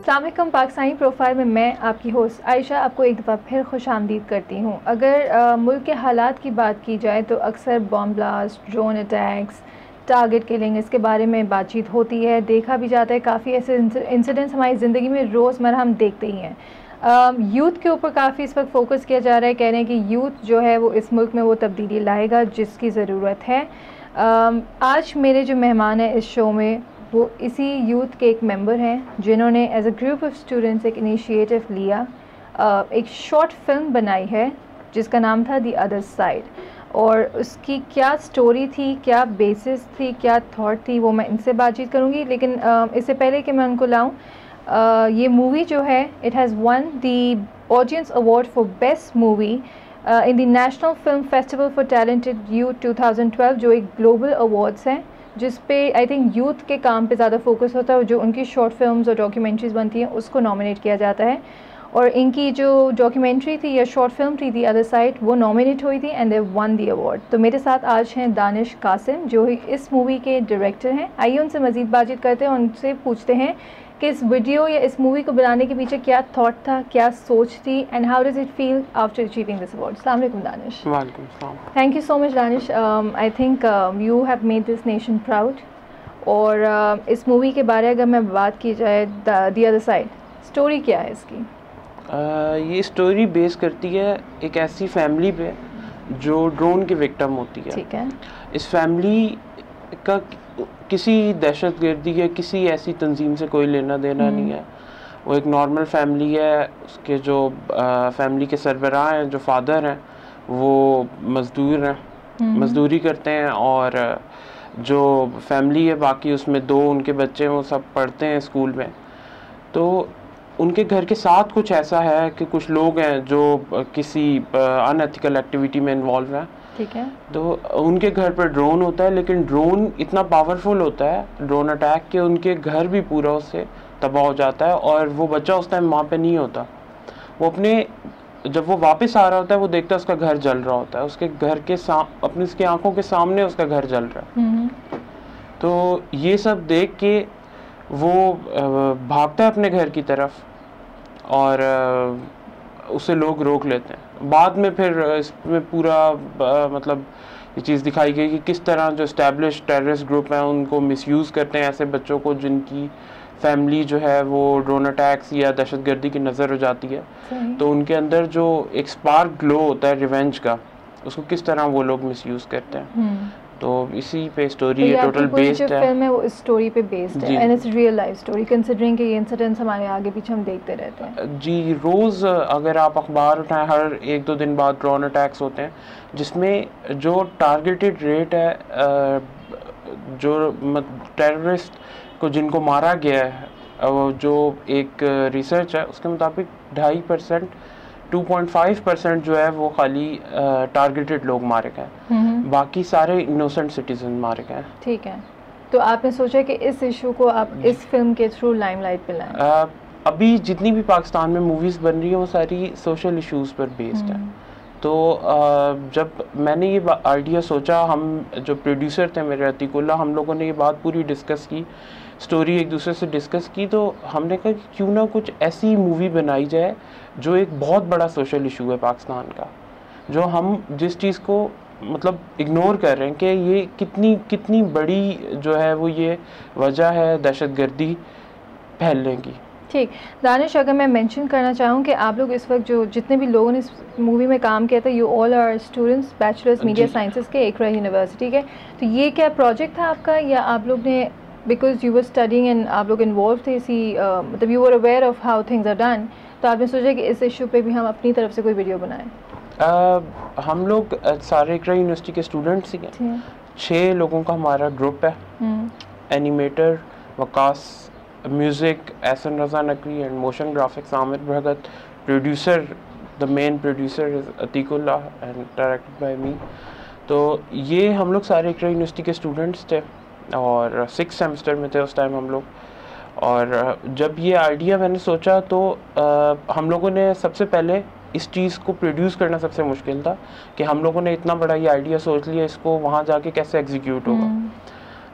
अस्सलाम वालेकुम। पाकिस्तानी प्रोफाइल में मैं आपकी होस्ट आयशा आपको एक दफ़ा फिर खुशामदीद करती हूँ। अगर मुल्क के हालात की बात की जाए तो अक्सर bomb blast, drone attacks, target killing, इसके बारे में बातचीत होती है, देखा भी जाता है। काफ़ी ऐसे इंसिडेंट्स हमारी ज़िंदगी में रोज़मर्रा हम देखते ही हैं। यूथ के ऊपर काफ़ी इस वक्त फोकस किया जा रहा है। कह रहे हैं कि यूथ जो है वो इस मुल्क में वो तब्दीली लाएगा जिसकी ज़रूरत है। आज मेरे जो मेहमान हैं इस शो में वो इसी यूथ के एक मेंबर हैं जिन्होंने as a group of students एक इनिशिएटिव लिया, एक शॉर्ट फिल्म बनाई है जिसका नाम था द अदर साइड। और उसकी क्या स्टोरी थी, क्या बेसिस थी, क्या थॉट थी, वो मैं इनसे बातचीत करूँगी। लेकिन इससे पहले कि मैं उनको लाऊँ, ये मूवी जो है it has one the audience award for best movie in the national film festival for talented youth 2012, जो एक ग्लोबल अवार्ड्स हैं जिस पे आई थिंक यूथ के काम पे ज़्यादा फोकस होता है। जो उनकी शॉर्ट फिल्म्स और डॉक्यूमेंट्रीज़ बनती हैं उसको नॉमिनेट किया जाता है। और इनकी जो डॉक्यूमेंट्री थी या शॉर्ट फिल्म थी दी अदर साइड, वो नॉमिनेट हुई थी and they one the award. तो मेरे साथ आज हैं दानिश कासिम जो इस मूवी के डायरेक्टर हैं। आइए उनसे मज़ीद बातचीत करते हैं और उनसे पूछते हैं कि इस वीडियो या इस मूवी को बनाने के पीछे क्या थॉट था, क्या सोच थी, and how does it feel after achieving this award. अस्सलाम वालेकुम दानिश। वालेकुम सलाम। Thank you so much Danish. I think you have made this nation proud. और इस मूवी के बारे अगर मैं बात की जाए, द अदर साइड, स्टोरी क्या है इसकी? ये स्टोरी बेस करती है एक ऐसी फैमिली पे जो ड्रोन की विक्टिम होती है। ठीक है। इस फैमिली का किसी दहशतगर्दी या किसी ऐसी तंजीम से कोई लेना देना नहीं है। वो एक नॉर्मल फैमिली है। उसके जो फैमिली के सरबराह हैं, जो फादर हैं, वो मज़दूर हैं, मज़दूरी करते हैं। और जो फैमिली है बाकी उसमें दो उनके बच्चे हैं, वो सब पढ़ते हैं स्कूल में। तो उनके घर के साथ कुछ ऐसा है कि कुछ लोग हैं जो किसी अनएथिकल एक्टिविटी में इन्वॉल्व हैं। ठीक है। तो उनके घर पर ड्रोन होता है, लेकिन ड्रोन इतना पावरफुल होता है, ड्रोन अटैक, के उनके घर भी पूरा उससे तबाह हो जाता है। और वो बच्चा उस टाइम वहाँ पे नहीं होता। वो जब वो वापस आ रहा होता है वो देखता है उसका घर जल रहा होता है। उसके घर के अपनी उसकी आंखों के सामने उसका घर जल रहा है। तो ये सब देख के वो भागता है अपने घर की तरफ और उसे लोग रोक लेते हैं। बाद में फिर इसमें पूरा मतलब ये चीज़ दिखाई गई कि किस तरह जो एस्टैब्लिश टेररिस्ट ग्रुप हैं उनको मिसयूज़ करते हैं ऐसे बच्चों को जिनकी फैमिली जो है वो ड्रोन अटैक्स या दहशतगर्दी की नज़र हो जाती है। तो उनके अंदर जो एक स्पार्क ग्लो होता है रिवेंज का, उसको किस तरह वो लोग मिसयूज़ करते हैं। तो इसी पे स्टोरी टोटल बेस्ड है। फिल्म है वो स्टोरी पे बेस्ड है and it's real life story, considering कि ये इंसिडेंट्स हमारे आगे पीछे हम देखते रहते हैं। जी, रोज़ अगर आप अखबार उठाएं हर एक दो दिन बाद ड्रोन अटैक्स होते हैं, जिसमें जो टारगेटेड रेट है, जो टेररिस्ट को जिनको मारा गया है, जो एक रिसर्च है उसके मुताबिक 2.5%, 2.5% जो है वो खाली टारगेटेड लोग मारे गए, बाकी सारे इनोसेंट सिटीजन मारे गए। ठीक है। तो आपने सोचा कि इस इशू को आप इस फिल्म के थ्रू लाइमलाइट पे लाएं? अभी जितनी भी पाकिस्तान में मूवीज़ बन रही हैं वो सारी सोशल इश्यूज़ पर बेस्ड है। तो जब मैंने ये आइडिया सोचा, हम जो प्रोड्यूसर थे मेरे अतीकुल्ला, हम लोगों ने ये बात पूरी डिस्कस की, स्टोरी एक दूसरे से डिस्कस की। तो हमने कहा कि क्यों ना कुछ ऐसी मूवी बनाई जाए जो एक बहुत बड़ा सोशल इशू है पाकिस्तान का, जो हम जिस चीज़ को मतलब इग्नोर कर रहे हैं कि ये कितनी बड़ी जो है वो ये वजह है दहशतगर्दी फैलने की। ठीक। दानिश, अगर मैं मेंशन करना चाहूँ कि आप लोग इस वक्त जो जितने भी लोगों ने इस मूवी में काम किया था, you all are students bachelors media sciences के एकरा यूनिवर्सिटी के। तो ये क्या प्रोजेक्ट था आपका, या आप लोग ने because you were studying and आप लोग इन्वॉल्व थे इसी मतलब you were aware of how things are done, तो आपने सोचा कि इस इशू पे भी हम अपनी तरफ से कोई वीडियो बनाएं? हम लोग सारे एकरा यूनिवर्सिटी के स्टूडेंट्स ही हैं। 6 लोगों का हमारा ग्रुप है। Animator Waqas, music Ehsan Raza Naqvi and motion graphics Aamir Bhagat, producer the main producer is Atiqullah and directed by me. तो ये हम लोग सारे एकरा यूनिवर्सिटी के स्टूडेंट्स थे और 6th सेमेस्टर में थे उस टाइम हम लोग। और जब ये आइडिया मैंने सोचा तो हम लोगों ने सबसे पहले इस चीज़ को प्रोड्यूस करना सबसे मुश्किल था कि हम लोगों ने इतना बड़ा ये आइडिया सोच लिया, इसको वहाँ जाके कैसे एग्जीक्यूट होगा।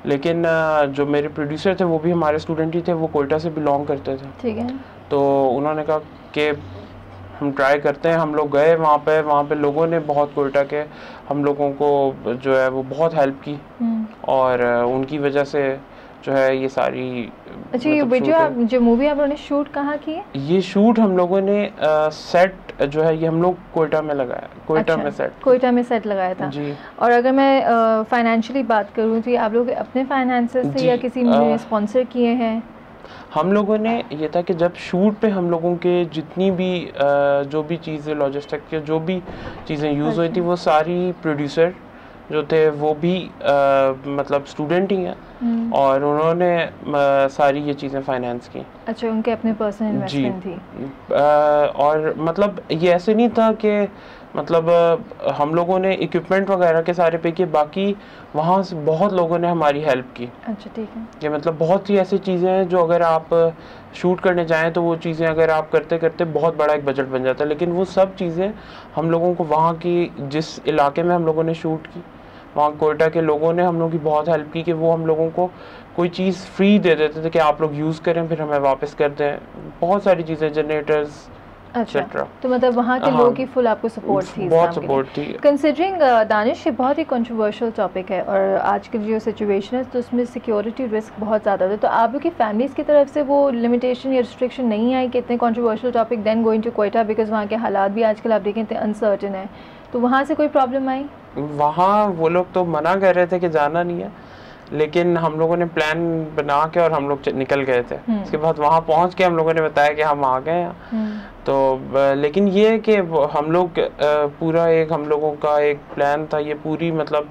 लेकिन जो मेरे प्रोड्यूसर थे वो भी हमारे स्टूडेंट ही थे, वो कोयटा से बिलोंग करते थे। ठीक है। तो उन्होंने कहा कि हम ट्राई करते हैं। हम लोग गए वहाँ पे लोगों ने बहुत कोयटा के हम लोगों को जो है वो बहुत हेल्प की, और उनकी वजह से जो है ये सारी अच्छा, ये वीडियो आप जो मूवी आप लोगों ने शूट कहाँ की है? ये शूट हम लोगों ने सेट जो है ये हम लोग कोयटा में लगाया, कोयटा अच्छा, में सेट, कोयटा में सेट लगाया था जी। और अगर मैं फाइनेंशियली बात करूँ तो आप लोग अपने फाइनेंसेस से या किसी ने स्पॉन्सर किए हैं? हम लोगों ने ये था कि जब शूट पे हम लोगों के जितनी भी जो भी चीज़ें लॉजिस्टिक के जो भी चीज़ें यूज़ हुई थी वो सारी प्रोड्यूसर जो थे वो भी मतलब स्टूडेंट ही हैं, और उन्होंने सारी ये चीज़ें फाइनेंस की। अच्छा, उनके अपने पर्सनल इन्वेस्टमेंट थी। और मतलब ये ऐसे नहीं था कि मतलब हम लोगों ने इक्विपमेंट वगैरह के सारे पे किए, बाकी वहाँ से बहुत लोगों ने हमारी हेल्प की। अच्छा, ठीक है। कि मतलब बहुत सी ऐसी चीज़ें हैं जो अगर आप शूट करने जाएं तो वो चीज़ें अगर आप करते करते बहुत बड़ा एक बजट बन जाता है, लेकिन वो सब चीज़ें हम लोगों को वहाँ की जिस इलाके में हम लोगों ने शूट की वहाँ कोयटा के लोगों ने हम लोगों की बहुत हेल्प की कि वो हम लोगों को कोई चीज़ फ्री दे देते थे कि आप लोग यूज़ करें फिर हमें वापस कर दें, बहुत सारी चीज़ें, जनरेटर्स। अच्छा, तो मतलब वहाँ के लोगों की फुल आपको सपोर्ट थी? बहुत सपोर्ट थी। कंसिडरिंग दानिश, ये बहुत ही कंट्रोवर्शियल टॉपिक है और आज की जो सिचुएशन है तो उसमें सिक्योरिटी रिस्क बहुत ज़्यादा है, तो आप लोग की फैमिलीज़ की तरफ से वो लिमिटेशन या रिस्ट्रिक्शन नहीं आई कि इतने controversial topic then going to Quetta, because वहाँ के हालात भी आजकल आप देखें इतने अनसर्टन है, तो वहाँ से कोई प्रॉब्लम आई? वहाँ वो लोग तो मना कर रहे थे कि जाना नहीं है, लेकिन हम लोगों ने प्लान बना के और हम लोग निकल गए थे। उसके बाद वहाँ पहुँच के हम लोगों ने बताया कि हम आ गए हैं। तो लेकिन ये है कि हम लोग पूरा एक हम लोगों का एक प्लान था, ये पूरी मतलब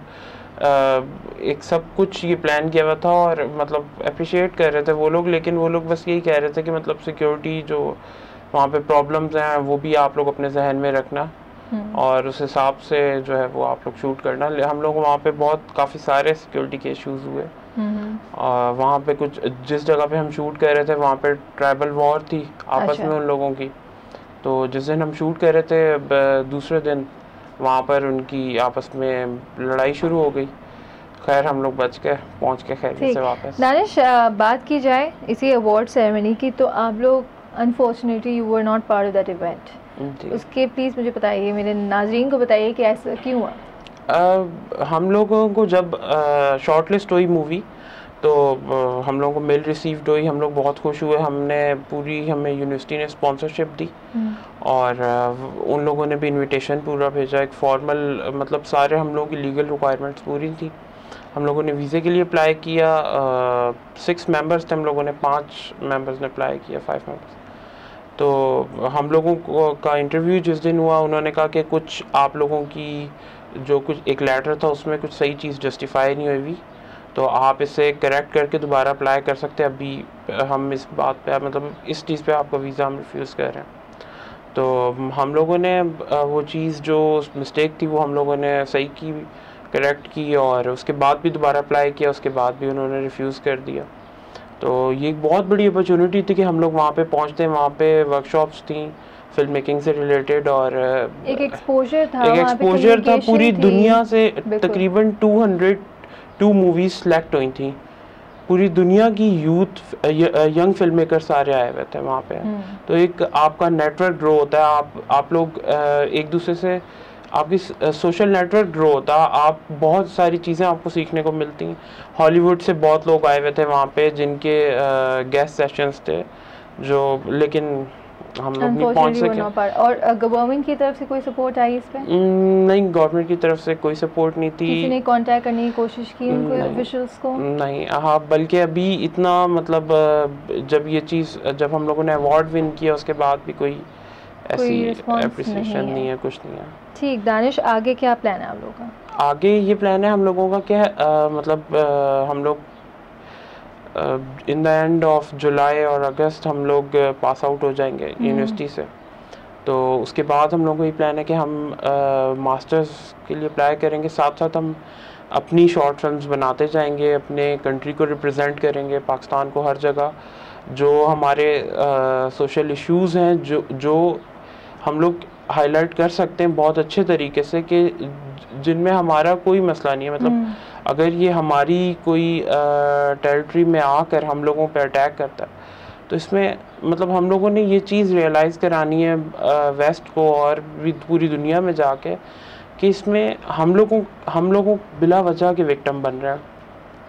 एक सब कुछ ये प्लान किया हुआ था, और मतलब अप्रिशिएट कर रहे थे वो लोग, लेकिन वो लोग बस यही कह रहे थे कि मतलब सिक्योरिटी जो वहाँ पे प्रॉब्लम्स हैं वो भी आप लोग अपने जहन में रखना, और उस हिसाब से जो है वो आप लोग शूट करना। हम लोग वहाँ पे काफ़ी सारे सिक्योरिटी के इश्यूज हुए, और वहाँ पे कुछ जिस जगह पे हम शूट कर रहे थे वहाँ पे ट्राइबल वॉर थी आपस में उन लोगों की, तो जिस दिन हम शूट कर रहे थे दूसरे दिन वहाँ पर उनकी आपस में लड़ाई शुरू हो गई। खैर हम लोग बच के पहुँच के खैरियत से वापस। दानिश, बात की जाए इसी अवार्ड सेरेमनी की, तो आप लोग unfortunately you were not part of that event, उसके प्लीज़ मुझे बताइए, मेरे नाजरीन को बताइए कि ऐसा क्यों हुआ? हम लोगों को जब शॉर्ट लिस्ट हुई मूवी तो हम लोगों को मेल रिसीव्ड हुई, हम लोग बहुत खुश हुए। हमें यूनिवर्सिटी ने स्पॉन्सरशिप दी, और उन लोगों ने भी इनविटेशन पूरा भेजा, एक फॉर्मल मतलब सारे हम लोगों की लीगल रिक्वायरमेंट्स पूरी थी। हम लोगों ने वीज़े के लिए अप्लाई किया, 6 मेंबर्स थे हम लोगों ने, 5 मेंबर्स ने अप्लाई किया, 5 मेंबर्स। तो हम लोगों का इंटरव्यू जिस दिन हुआ उन्होंने कहा कि कुछ आप लोगों की जो कुछ एक लेटर था उसमें कुछ सही चीज़ जस्टिफाई नहीं हुई, तो आप इसे करेक्ट करके दोबारा अप्लाई कर सकते हैं। अभी हम इस बात पे मतलब इस चीज़ पे आपका वीज़ा हम रिफ्यूज़ कर रहे हैं। तो हम लोगों ने वो चीज़ जो मिस्टेक थी वो हम लोगों ने सही की, करेक्ट की, और उसके बाद भी दोबारा अप्लाई किया, उसके बाद भी उन्होंने रिफ्यूज़ कर दिया। तो ये एक बहुत बड़ी अपॉर्चुनिटी थी कि हम लोग वहाँ पे पहुँचते, वहाँ पे वर्कशॉप्स थी फिल्म मेकिंग से रिलेटेड, और एक एक्सपोजर था पूरी दुनिया से। तकरीबन 202 मूवीज़ सेलेक्ट हुई थी, पूरी दुनिया की यूथ यंग फिल्म मेकर सारे आए हुए थे वहाँ पे। तो एक आपका नेटवर्क ग्रो होता है, आप लोग एक दूसरे से आपकी सोशल नेटवर्क ग्रो होता है, आप बहुत सारी चीज़ें आपको सीखने को मिलती हैं। हॉलीवुड से बहुत लोग आए हुए थे वहाँ पे जिनके गेस्ट सेशंस थे, जो लेकिन हम लोग नहीं पहुंच सके। और गवर्नमेंट की तरफ से कोई सपोर्ट आई इस पे? नहीं, गवर्नमेंट की तरफ से कोई सपोर्ट नहीं थी। किसी ने कांटेक्ट करने की कोशिश की उनको, ऑफिशियल्स को? नहीं, हाँ, बल्कि अभी इतना मतलब जब हम लोगों ने अवार्ड विन किया उसके बाद भी कोई ऐसी एप्रिसिएशन नहीं है, कुछ नहीं है। ठीक, दानिश, आगे क्या प्लान है आप लोगों का? आगे ये प्लान है हम लोगों का क्या हम लोग in the end of July और अगस्त हम लोग पास आउट हो जाएंगे यूनिवर्सिटी से। तो उसके बाद हम लोगों को ये प्लान है कि हम मास्टर्स के लिए अप्लाई करेंगे, साथ साथ हम अपनी शॉर्ट फिल्म्स बनाते जाएंगे, अपने कंट्री को रिप्रेजेंट करेंगे, पाकिस्तान को हर जगह। जो हमारे सोशल इश्यूज़ हैं जो हम लोग हाईलाइट कर सकते हैं बहुत अच्छे तरीके से, कि जिनमें हमारा कोई मसला नहीं है। मतलब अगर ये हमारी कोई टेरिटरी में आकर हम लोगों पे अटैक करता है, तो इसमें मतलब हम लोगों ने ये चीज़ रियलाइज़ करानी है वेस्ट को और भी पूरी दुनिया में जाके कि इसमें हम लोगों बिला वजह के विक्टिम बन रहे हैं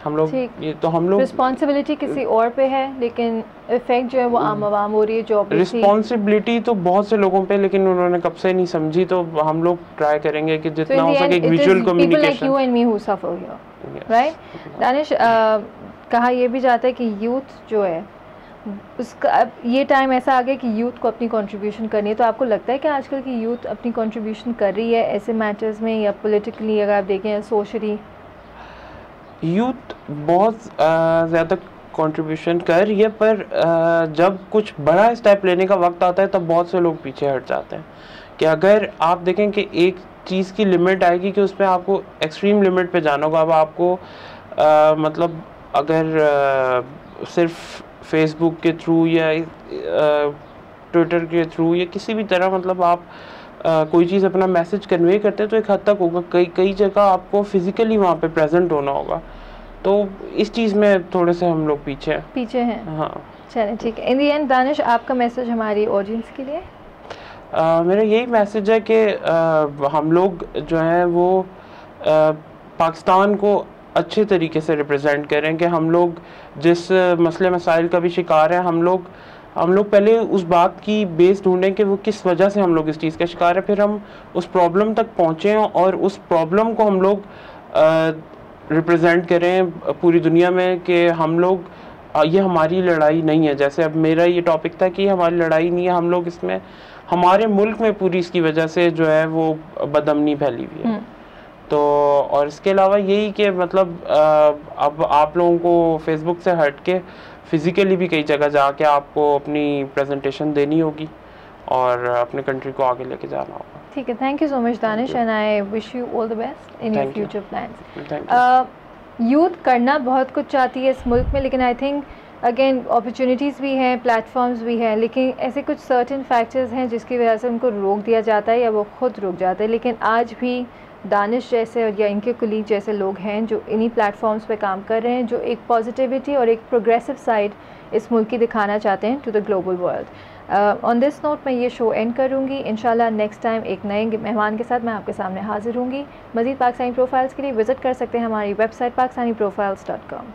हम लोग। ये तो हम लोग रिस्पॉन्सिबिलिटी किसी और पे है, लेकिन इफेक्ट जो है वो आम आवाम हो रही है। जो रिस्पॉन्सिबिलिटी तो बहुत से लोगों पे, लेकिन उन्होंने कब से नहीं समझी। तो हम लोग ट्राई करेंगे कि जितना हो सके एक विजुअल कम्युनिकेशन। राइट दानिश, कहा यह भी जाता है कि यूथ जो है उसका अब ये टाइम ऐसा आ गया कि यूथ को अपनी कंट्रीब्यूशन करनी है। तो आपको लगता है कि आजकल की यूथ अपनी कंट्रीब्यूशन कर रही है ऐसे मैटर्स में, या पॉलिटिकली अगर आप देखें या सोशली? यूथ बहुत ज़्यादा कंट्रीब्यूशन कर रही है, पर जब कुछ बड़ा स्टेप लेने का वक्त आता है तब बहुत से लोग पीछे हट जाते हैं। कि अगर आप देखें कि एक चीज़ की लिमिट आएगी कि उसमें आपको एक्सट्रीम लिमिट पे जाना होगा। अब आपको मतलब अगर सिर्फ फेसबुक के थ्रू या ट्विटर के थ्रू या किसी भी तरह मतलब आप कोई चीज़ अपना मैसेज कन्वे करते हैं तो एक हद तक होगा। कई जगह आपको फिज़िकली वहाँ पे प्रेजेंट होना होगा। तो इस चीज़ में थोड़े से हम लोग पीछे हैं। हाँ, चलें ठीक है। इन दी एंड दानिश, आपका मैसेज हमारी ऑडियंस के लिए? मेरा यही मैसेज है कि हम लोग जो हैं वो पाकिस्तान को अच्छे तरीके से रिप्रेजेंट करें। कि हम लोग जिस मसले मसाइल का भी शिकार हैं, हम लोग पहले उस बात की बेस ढूंढें कि वो किस वजह से हम लोग इस चीज़ का शिकार है, फिर हम उस प्रॉब्लम तक पहुँचें और उस प्रॉब्लम को हम लोग रिप्रेजेंट करें पूरी दुनिया में कि हम लोग ये हमारी लड़ाई नहीं है। जैसे अब मेरा ये टॉपिक था कि हमारी लड़ाई नहीं है, हम लोग इसमें हमारे मुल्क में पूरी इसकी वजह से जो है वो बदअमनी फैली हुई है। तो और इसके अलावा यही कि मतलब अब आप लोगों को फेसबुक से हट के फिज़िकली भी कई जगह जाके आपको अपनी प्रेजेंटेशन देनी होगी और अपने कंट्री को आगे लेके जाना होगा। ठीक है, thank you so much Danish, and I wish you all the best in your future plans. Youth करना बहुत कुछ चाहती है इस मुल्क में, लेकिन आई थिंक अगेन अपॉर्चुनिटीज़ भी हैं, प्लेटफॉर्म्स भी हैं, लेकिन ऐसे कुछ सर्टेन फैक्टर्स हैं जिसकी वजह से उनको रोक दिया जाता है या वो खुद रुक जाते हैं। लेकिन आज भी दानिश जैसे और या इनके कुलीग जैसे लोग हैं जो इन्हीं प्लेटफॉर्म्स पे काम कर रहे हैं, जो एक पॉजिटिविटी और एक प्रोग्रेसिव साइड इस मुल्क की दिखाना चाहते हैं to the global world. On this note मैं ये शो एंड करूँगी। इंशाल्लाह नेक्स्ट टाइम एक नए मेहमान के साथ मैं आपके सामने हाजिर होंगी। मज़ीद पाकिस्तानी प्रोफाइल्स के लिए विज़िट कर सकते हैं हमारी वेबसाइट pakistaniprofiles.com।